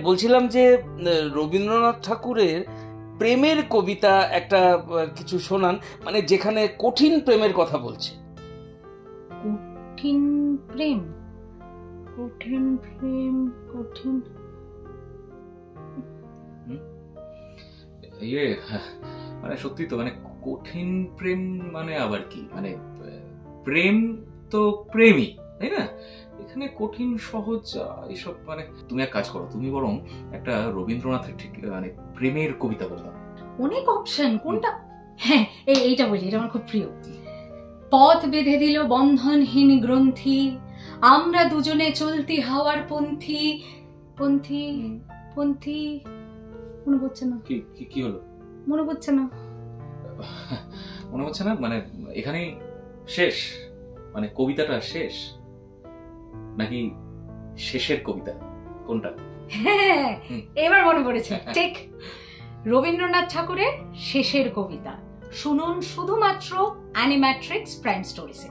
বলছিলাম যে রবীন্দ্রনাথ ঠাকুরের প্রেমের কবিতা একটা কিছু শোনান, মানে যেখানে কঠিন প্রেমের কথা বলছে। কঠিন প্রেম, কঠিন প্রেম, কঠিন ইয়ে মানে সত্যি তো, মানে কঠিন প্রেম মানে আবার কি, মানে প্রেম তো প্রেমই, তাই না? এখানে কঠিন সহজ এসব, মানে তুমি এক কাজ করো, তুমি বরং একটা রবীন্দ্রনাথের ঠিক মানে প্রেমের কবিতা বলে দাও। অনেক অপশন, কোনটা? হ্যাঁ, এইটা বলি, এটা আমার খুব প্রিয়। পথ বেঁধে দিল বন্ধনহীন গ্রন্থি, আমরা দুজনে চলতি হাওয়ার পন্থী, পন্থী পন্থী। মনে পড়ছে না। কি হলো? মনে পড়ছে না। মনে হচ্ছে না মানে এখানেই শেষ, মানে কবিতাটা শেষ নাকি শেষের কবিতা, কোনটা? হ্যাঁ, এবার মনে পড়েছে, ঠিক রবীন্দ্রনাথ ঠাকুরের শেষের কবিতা। শুনুন শুধুমাত্র অ্যানিম্যাট্রিক্স প্রাইম স্টোরিজে।